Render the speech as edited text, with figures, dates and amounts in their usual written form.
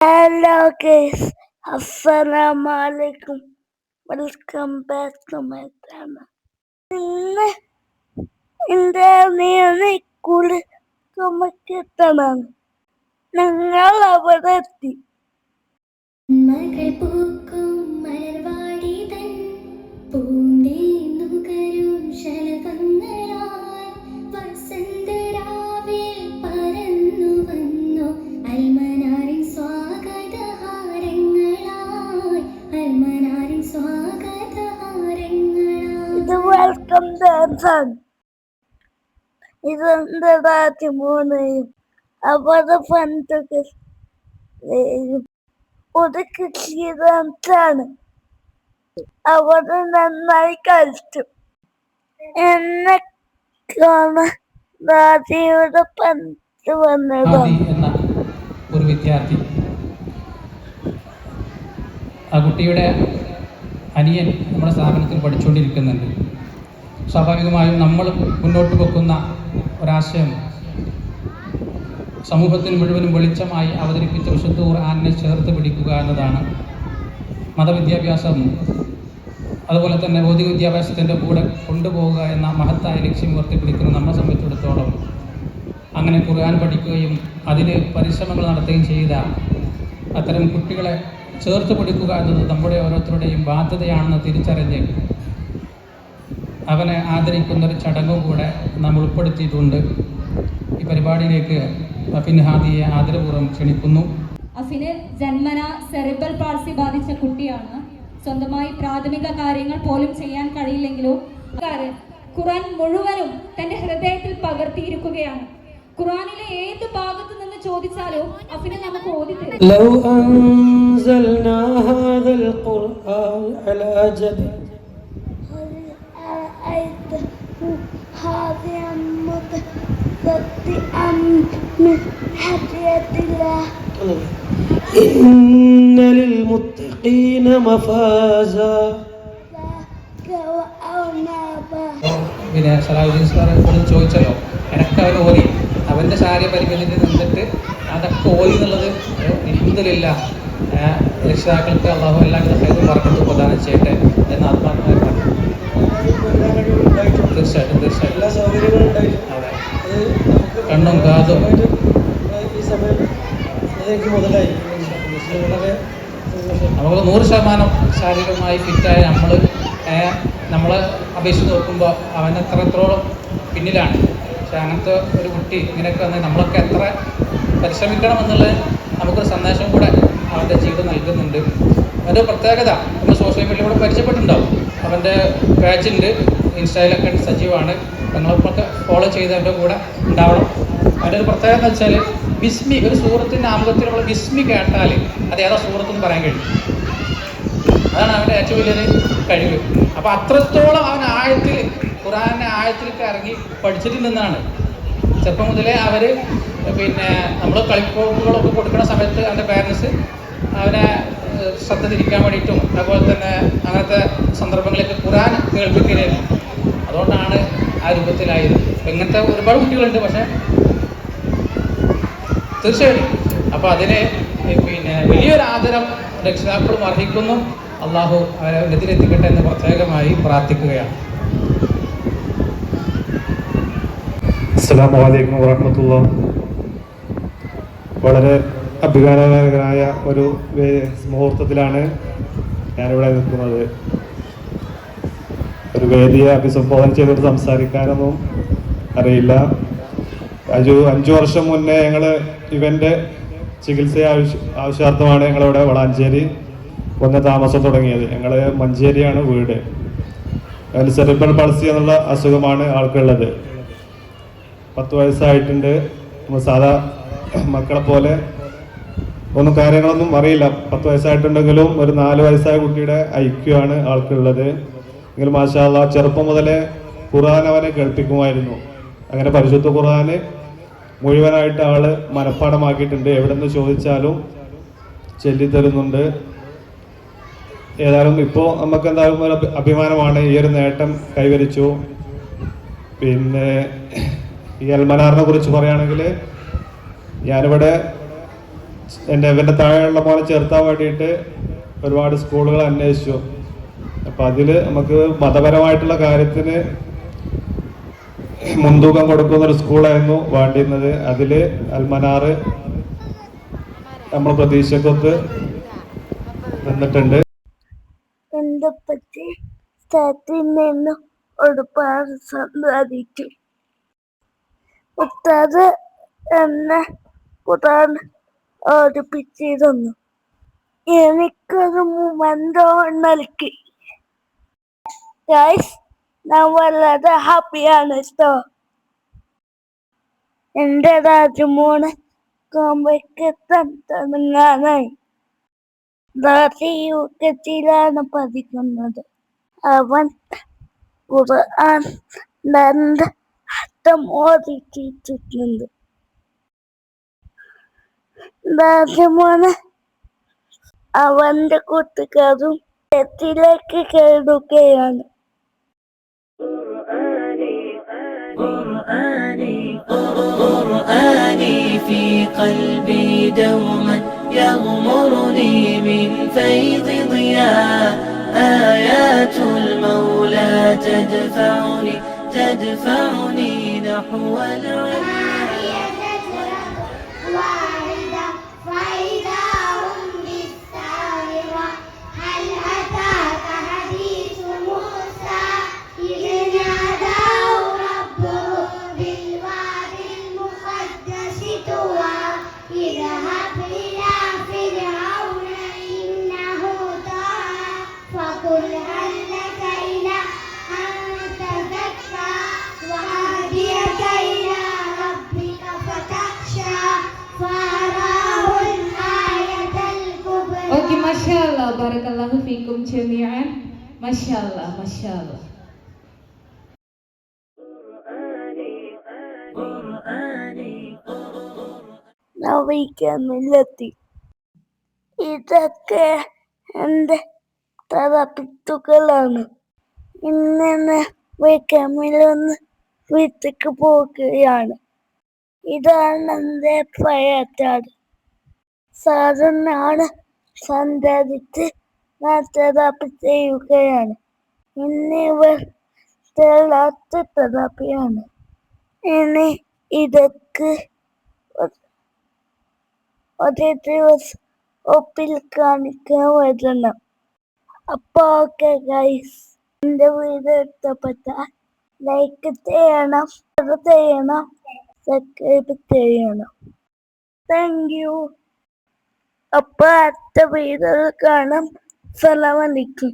Hello guys, Assalamualaikum. Welcome back to my channel. ഇന്ന് ഇന്ത്യയിൽ കുളിക്കുമക്കെത്തണം. ഞങ്ങൾ അവിടെ എത്തി. മകൾ പൂക്കും മലർവാടി തൻ പൂന്തേനുകരും ശലഭങ്ങളാൽ വസന്തരാവിൽ പരന്നു വന്നു അൽമനാരിൻ സ്വാഗതഹാരങ്ങളായി അൽമനാരിൻ സ്വാഗതഹാരങ്ങളായി. ഇത് വെൽക്കം ഡാൻസ് ആണ്. ഇതെന്റെ രാജ്യമോനെയും അവരുടെ ഫ്രണ്ടൊക്കെ ഒരു കൃഷി ഡാൻസാണ്. അവർ നന്നായി കളിച്ചു. എന്നെ കാണാൻ രാജയുടെ പന്ത് വന്നത് എന്ന ഒരു വിദ്യാർത്ഥി, ആ കുട്ടിയുടെ അനിയൻ നമ്മുടെ സ്ഥാപനത്തിൽ പഠിച്ചുകൊണ്ടിരിക്കുന്നുണ്ട്. സ്വാഭാവികമായും നമ്മൾ മുന്നോട്ട് വെക്കുന്ന ഒരാശയം സമൂഹത്തിന് മുഴുവനും വെളിച്ചമായി അവതരിപ്പിച്ച വിശുദ്ധ ഖുർആനെ ചേർത്ത് പിടിക്കുക എന്നതാണ്. മതവിദ്യാഭ്യാസം അതുപോലെ തന്നെ ഭൗതിക വിദ്യാഭ്യാസത്തിൻ്റെ കൂടെ കൊണ്ടുപോവുക എന്ന മഹത്തായ ലക്ഷ്യം ഉയർത്തിപ്പിടിക്കുന്ന നമ്മളെ സംബന്ധിച്ചിടത്തോളം അങ്ങനെ ഖുർആൻ പഠിക്കുകയും അതിന് പരിശ്രമങ്ങൾ നടത്തുകയും ചെയ്ത അത്തരം കുട്ടികളെ ചേർത്ത് പിടിക്കുക എന്നത് നമ്മുടെ ഓരോരുത്തരുടെയും ബാധ്യതയാണെന്ന് തിരിച്ചറിഞ്ഞ് അവനെ ആദരിക്കുന്നൊരു ചടങ്ങും കൂടെ നാം ഉൾപ്പെടുത്തിയിട്ടുണ്ട്. ഈ പരിപാടിയിലേക്ക് അഫിൻ ഹാദിയെ ആദരപൂർവ്വം ക്ഷണിക്കുന്നു. അഫിന് ജന്മന സെറിബ്രൽ പാൾസി ബാധിച്ച കുട്ടിയാണ്. സ്വന്തമായി പ്രാഥമിക കാര്യങ്ങൾ പോലും ചെയ്യാൻ കഴിയില്ലെങ്കിലും ഖുർആൻ മുഴുവനും തന്റെ ഹൃദയത്തിൽ പകർത്തിയിരിക്കുകയാണ്. ഖുർആനിലെ ഏത് ഭാഗത്ത് നിന്ന് ചോദിച്ചാലും അഫിനെ നമുക്ക് ഓതി തരും. ലൗ അൻസൽനാ ഹാദൽ ഖുർആൻ അലാ ജബൽ ഇന്ന ലിൽമുത്തഖീന മഫാസാ. പിന്നെ സലാഹുദ്ദീൻ സാറ് ഇവിടെ ചോദിച്ചല്ലോ, എനക്ക് അവൻ ഓതി, അവൻ്റെ ശാരീരിക പരിമിതിയിൽ നിന്നിട്ട് അതൊക്കെ ഓതി എന്നുള്ളത് അൽഹംദുലില്ലാ രക്ഷിതാക്കൾക്ക് അള്ളാഹു എല്ലാവിധ ഹൈറും ബർക്കത്തും പ്രദാനം ചെയ്യട്ടെ എന്ന് ആത്മാർത്ഥമായി പറഞ്ഞു. തീർച്ചയായിട്ടും അതെ, കണ്ണും കാതും നമുക്ക് 100% ശാരീരികമായി ഫിറ്റായ നമ്മളെ അപേക്ഷിച്ച് നോക്കുമ്പോൾ അവൻ എത്രത്തോളം പിന്നിലാണ്. പക്ഷെ അങ്ങനത്തെ ഒരു കുട്ടി ഇങ്ങനെയൊക്കെ വന്ന് നമ്മളൊക്കെ എത്ര പരിശ്രമിക്കണം എന്നുള്ളത് നമുക്കൊരു സന്ദേശം കൂടെ അവൻ്റെ ജീവിതം നൽകുന്നുണ്ട്. അതിൻ്റെ പ്രത്യേകത നമ്മൾ സോഷ്യൽ മീഡിയയിലൂടെ പരിചയപ്പെട്ടിട്ടുണ്ടാവും. അവൻ്റെ പേജുണ്ട്, ഇൻസ്റ്റയിലൊക്കെ സജീവമാണ്. നിങ്ങളൊക്കെ ഫോളോ ചെയ്തതിൻ്റെ കൂടെ ഉണ്ടാവണം. അതിൻ്റെ ഒരു പ്രത്യേകത എന്ന് വെച്ചാൽ ബിസ്മി, ഒരു സൂറത്തിൻ്റെ ആമുഖത്തിൽ നമ്മൾ ബിസ്മി കേട്ടാൽ അത് ഏതാ സൂറത്തെന്ന് പറയാൻ കഴിയും. അതാണ് അവൻ്റെ ഏറ്റവും വലിയൊരു കഴിവ്. അപ്പോൾ അത്രത്തോളം അവൻ ആഴത്തിൽ ഖുർആനെ ആഴത്തിലേക്ക് ഇറങ്ങി പഠിച്ചിട്ടുണ്ടെന്നാണ്. ചെറുപ്പം മുതലേ അവർ പിന്നെ നമ്മൾ കളിപ്പോക്കുകളൊക്കെ കൊടുക്കുന്ന സമയത്ത് അവൻ്റെ പേരൻസ് അവനെ ശ്രദ്ധ തിരിക്കാൻ വേണ്ടിയിട്ടും അതുപോലെ തന്നെ അങ്ങനത്തെ സന്ദർഭങ്ങളിലേക്ക് ഖുർആൻ കേൾപ്പിക്കുകയായിരുന്നു. അതുകൊണ്ടാണ് ആ രൂപത്തിലായത്. ഇങ്ങനത്തെ ഒരുപാട് കുട്ടികളുണ്ട്, പക്ഷേ തീർച്ചയായിട്ടും അപ്പോൾ അതിന് പിന്നെ വലിയൊരു ആദരം രക്ഷിതാക്കളും അർഹിക്കുന്നു. അള്ളാഹു അവരെ ഉന്നതിയിലെത്തിക്കട്ടെ എന്ന് പ്രത്യേകമായി പ്രാർത്ഥിക്കുകയാണ്. അസ്സലാമു അലൈക്കും വറഹ്മത്തുള്ളാഹി. വളരെ അഭിമാനകരമായ ഒരു മുഹൂർത്തത്തിലാണ് ഞാനിവിടെ നിൽക്കുന്നത്. ഒരു വേദിയെ അഭിസംബോധന ചെയ്തുകൊണ്ട് സംസാരിക്കാനൊന്നും അറിയില്ല. 5 വർഷം മുന്നേ ഞങ്ങൾ ഇവൻ്റെ ചികിത്സ ആവശ്യാർത്ഥമാണ് ഞങ്ങളിവിടെ വളാഞ്ചേരി വന്ന് താമസം തുടങ്ങിയത്. ഞങ്ങൾ മഞ്ചേരിയാണ് വീട്. അതിൽ സെറിബ്രൽ പാൾസി എന്നുള്ള അസുഖമാണ് ആൾക്കുള്ളത്. 10 വയസ്സായിട്ടുണ്ട്. നമ്മൾ സാധാ മക്കളെ പോലെ ഒന്നും കാര്യങ്ങളൊന്നും അറിയില്ല. 10 വയസ്സായിട്ടുണ്ടെങ്കിലും ഒരു 4 വയസ്സായ കുട്ടിയുടെ ഐക്യമാണ് ആൾക്കുള്ളത്. എങ്കിലും മാഷാ അല്ലാഹ് ചെറുപ്പം മുതലേ ഖുർആൻ അവനെ കേൾപ്പിക്കുമായിരുന്നു. അങ്ങനെ പരിശുദ്ധ ഖുർആൻ മുഴുവനായിട്ട് ആൾ മനഃപ്പാഠമാക്കിയിട്ടുണ്ട്. എവിടെ നിന്ന് ചോദിച്ചാലും ചൊല്ലിത്തരുന്നുണ്ട്. ഏതായാലും ഇപ്പോൾ നമുക്ക് എന്തായാലും ഒരു അഭിമാനമാണ്, ഈ ഒരു നേട്ടം കൈവരിച്ചു. പിന്നെ ഈ അൽമനാറിനെ കുറിച്ച് പറയുകയാണെങ്കിൽ ഞാനിവിടെ ഇവൻ്റെ താഴെയുള്ള മോനെ ചേർത്താൻ വേണ്ടിയിട്ട് ഒരുപാട് സ്കൂളുകൾ അന്വേഷിച്ചു. അപ്പം അതിൽ നമുക്ക് മതപരമായിട്ടുള്ള കാര്യത്തിന് മുൻതൂക്കം കൊടുക്കുന്നൊരു സ്കൂളായിരുന്നു വേണ്ടിയിരുന്നത്. അതിൽ അൽമനാറ് നമ്മൾ പ്രതീക്ഷക്കൊത്ത് നിന്നിട്ടുണ്ട്. എന്റെ പറ്റി സ്ഥലത്തിൽ നിന്ന് ഒരുപാട് സമ്പാദിച്ചു. ഉസ്താദ് എന്നെ ഖുർആൻ ഓടിപ്പിച്ചിരുന്നു. എനിക്കൊരു മൊമെന്റോ നൽകി. ഗൈസ്, ഞാൻ വളരെ ഹാപ്പിയാണ് കേട്ടോ. എന്റെ രാജമോന് കോമ്പയ്ക്ക് തുടങ്ങാനായി. ാണ് പഠിക്കുന്നത്. അവൻ ഖുർആൻ 2 അർത്ഥം ഓടിച്ചിട്ടുണ്ട്. രാജമോന് അവന്റെ കൂട്ടുകാരും തെറ്റിലേക്ക് കയറുകയാണ്. قرآني في قلبي دوما يغمرني من فيض ضياء آيات المولى تدفعني نحو العلم. ഓക്കെ, മാഷാഅല്ലാ, ബറകല്ലാഹു ഫീക്കും ജമീഅൻ. മാഷാഅല്ലാ, മാഷാഅല്ലാ. നവീകരണത്തിലെത്തി. ഇതൊക്കെ എൻ്റെ തറപ്പിത്തുകളാണ്. ഇന്ന് വൈക്കമിലൊന്ന് വീട്ടിലേക്ക് പോവുകയാണ്. ഇതാണ് എൻ്റെ പ്രയത്നം. സാധാരണ സഞ്ചരിച്ച് ഞാൻ തെറാപ്പി ചെയ്യുകയാണ്. ഇന്നിവർ തെറാപ്പിയാണ്. ഇനി ഇതൊക്കെ ഒരു ദിവസം ഒപ്പിൽ കാണിക്കാൻ വരണം. അപ്പോൾ ഓക്കെ ഗൈസ്, എൻ്റെ വീഡിയോ ഇഷ്ടപ്പെട്ടാൽ ലൈക്ക് ചെയ്യണം, ഷെയർ ചെയ്യണം, സബ്സ്ക്രൈബ് ചെയ്യണം. Thank you. അപ്പോൾ അടുത്ത വീഡിയോയിൽ കാണാം. അസ്സലാമു അലൈക്കും.